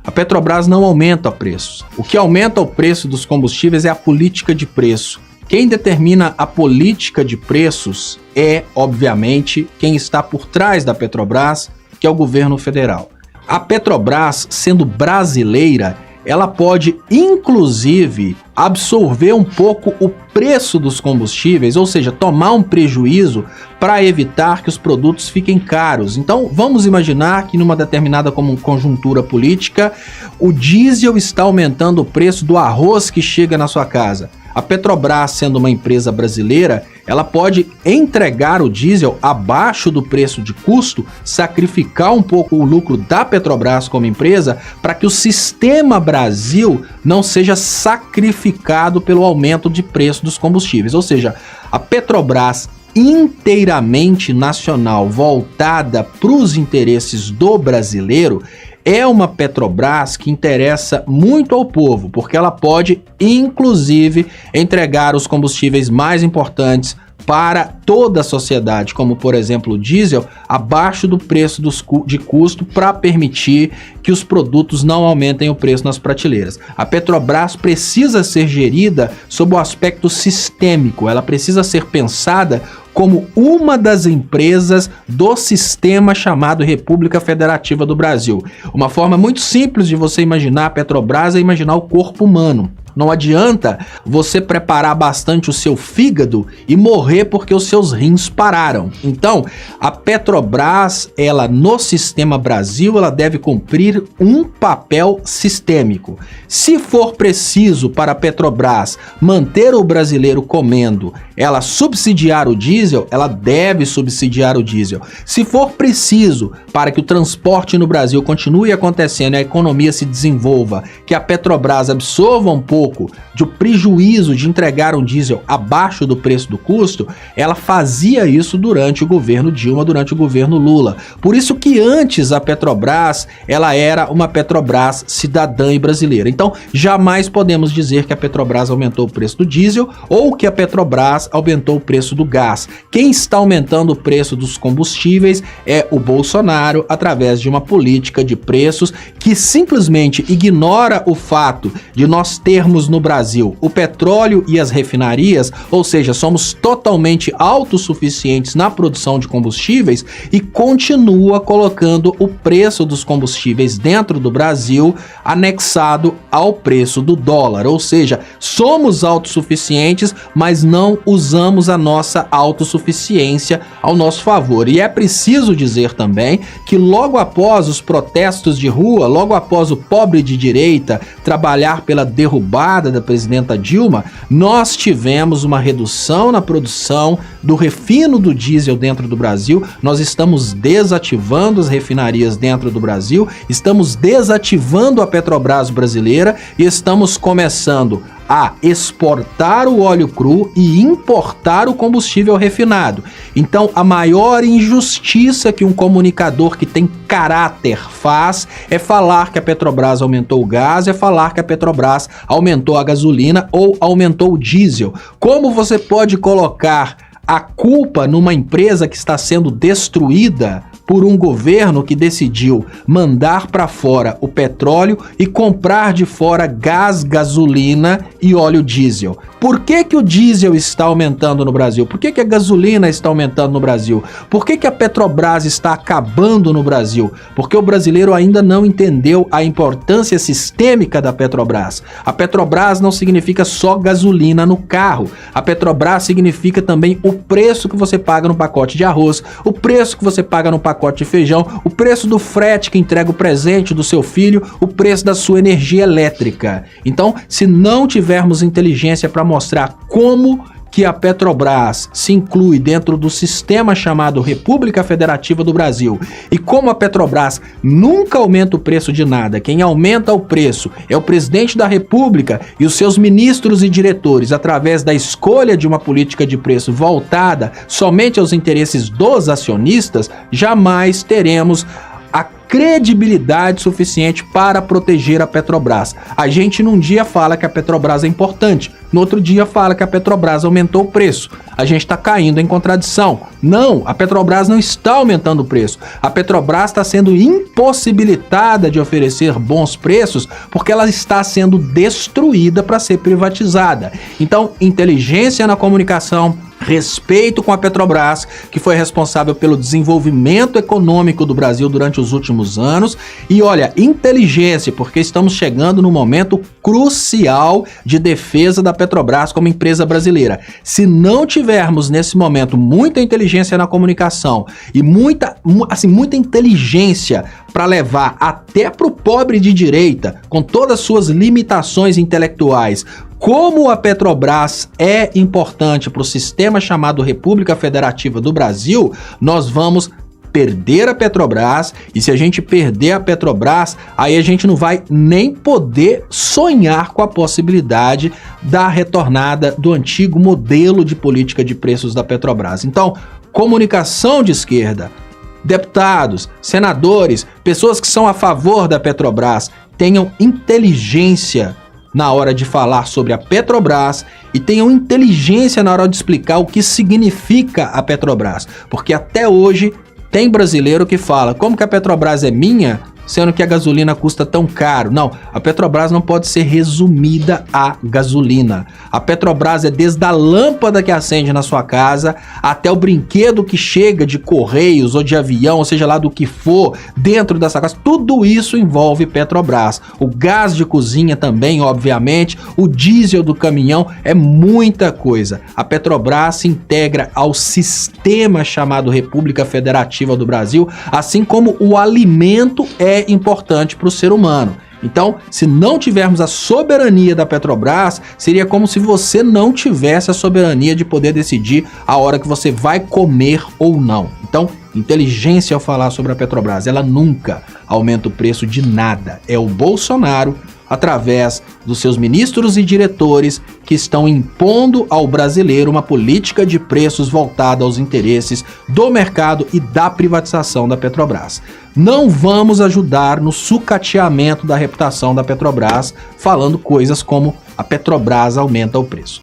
A Petrobras não aumenta preços. O que aumenta o preço dos combustíveis é a política de preço. Quem determina a política de preços é, obviamente, quem está por trás da Petrobras, que é o governo federal. A Petrobras, sendo brasileira, ela pode, inclusive, absorver um pouco o preço dos combustíveis, ou seja, tomar um prejuízo para evitar que os produtos fiquem caros. Então, vamos imaginar que numa determinada conjuntura política, o diesel está aumentando o preço do arroz que chega na sua casa. A Petrobras, sendo uma empresa brasileira, ela pode entregar o diesel abaixo do preço de custo, sacrificar um pouco o lucro da Petrobras como empresa, para que o sistema Brasil não seja sacrificado pelo aumento de preço dos combustíveis. Ou seja, a Petrobras inteiramente nacional, voltada para os interesses do brasileiro, é uma Petrobras que interessa muito ao povo, porque ela pode, inclusive, entregar os combustíveis mais importantes para toda a sociedade, como por exemplo o diesel, abaixo do preço de custo para permitir que os produtos não aumentem o preço nas prateleiras. A Petrobras precisa ser gerida sob o aspecto sistêmico, ela precisa ser pensada como uma das empresas do sistema chamado República Federativa do Brasil. Uma forma muito simples de você imaginar a Petrobras é imaginar o corpo humano. Não adianta você preparar bastante o seu fígado e morrer porque os seus rins pararam. Então, a Petrobras, ela no sistema Brasil, ela deve cumprir um papel sistêmico. Se for preciso para a Petrobras manter o brasileiro comendo, ela subsidiar o diesel, ela deve subsidiar o diesel. Se for preciso para que o transporte no Brasil continue acontecendo e a economia se desenvolva, que a Petrobras absorva um pouco do prejuízo de entregar um diesel abaixo do preço do custo, ela fazia isso durante o governo Dilma, durante o governo Lula. Por isso que antes a Petrobras, ela era uma Petrobras cidadã e brasileira. Então, jamais podemos dizer que a Petrobras aumentou o preço do diesel ou que a Petrobras aumentou o preço do gás. Quem está aumentando o preço dos combustíveis é o Bolsonaro, através de uma política de preços que simplesmente ignora o fato de nós termos no Brasil o petróleo e as refinarias, ou seja, somos totalmente autossuficientes na produção de combustíveis, e continua colocando o preço dos combustíveis dentro do Brasil anexado ao preço do dólar, ou seja, somos autossuficientes, mas não usamos a nossa autossuficiência ao nosso favor. E é preciso dizer também que logo após os protestos de rua, logo após o pobre de direita trabalhar pela derrubada da presidenta Dilma, nós tivemos uma redução na produção do refino do diesel dentro do Brasil. Nós estamos desativando as refinarias dentro do Brasil, estamos desativando a Petrobras brasileira e estamos começando a exportar o óleo cru e importar o combustível refinado. Então, a maior injustiça que um comunicador que tem caráter faz é falar que a Petrobras aumentou o gás, é falar que a Petrobras aumentou a gasolina ou aumentou o diesel. Como você pode colocar a culpa numa empresa que está sendo destruída por um governo que decidiu mandar para fora o petróleo e comprar de fora gás, gasolina e óleo diesel? Por que que o diesel está aumentando no Brasil? Por que que a gasolina está aumentando no Brasil? Por que que a Petrobras está acabando no Brasil? Porque o brasileiro ainda não entendeu a importância sistêmica da Petrobras. A Petrobras não significa só gasolina no carro. A Petrobras significa também o preço que você paga no pacote de arroz, o preço que você paga no pacote de feijão, o preço do frete que entrega o presente do seu filho, o preço da sua energia elétrica. Então, se não tivermos inteligência para mostrar como que a Petrobras se inclui dentro do sistema chamado República Federativa do Brasil, e como a Petrobras nunca aumenta o preço de nada, quem aumenta o preço é o presidente da República e os seus ministros e diretores, através da escolha de uma política de preço voltada somente aos interesses dos acionistas, jamais teremos a credibilidade suficiente para proteger a Petrobras. A gente num dia fala que a Petrobras é importante, no outro dia fala que a Petrobras aumentou o preço. A gente está caindo em contradição. Não, a Petrobras não está aumentando o preço. A Petrobras está sendo impossibilitada de oferecer bons preços porque ela está sendo destruída para ser privatizada. Então, inteligência na comunicação, respeito com a Petrobras, que foi responsável pelo desenvolvimento econômico do Brasil durante os últimos anos, e olha, inteligência, porque estamos chegando no momento crucial de defesa da Petrobras como empresa brasileira. Se não tivermos nesse momento muita inteligência na comunicação e muita inteligência para levar até para o pobre de direita, com todas as suas limitações intelectuais, como a Petrobras é importante para o sistema chamado República Federativa do Brasil, nós vamos perder a Petrobras, e se a gente perder a Petrobras, aí a gente não vai nem poder sonhar com a possibilidade da retornada do antigo modelo de política de preços da Petrobras. Então, comunicação de esquerda, deputados, senadores, pessoas que são a favor da Petrobras, tenham inteligência na hora de falar sobre a Petrobras e tenham inteligência na hora de explicar o que significa a Petrobras, porque até hoje tem brasileiro que fala, como que a Petrobras é minha, sendo que a gasolina custa tão caro? Não, a Petrobras não pode ser resumida à gasolina. A Petrobras é desde a lâmpada que acende na sua casa até o brinquedo que chega de correios ou de avião, ou seja lá do que for, dentro dessa casa. Tudo isso envolve Petrobras. O gás de cozinha também, obviamente, o diesel do caminhão, é muita coisa. A Petrobras se integra ao sistema chamado República Federativa do Brasil, assim como o alimento é importante para o ser humano. Então, se não tivermos a soberania da Petrobras, seria como se você não tivesse a soberania de poder decidir a hora que você vai comer ou não. Então, inteligência ao falar sobre a Petrobras, ela nunca aumenta o preço de nada. É o Bolsonaro, através dos seus ministros e diretores, que estão impondo ao brasileiro uma política de preços voltada aos interesses do mercado e da privatização da Petrobras. Não vamos ajudar no sucateamento da reputação da Petrobras, falando coisas como a Petrobras aumenta o preço.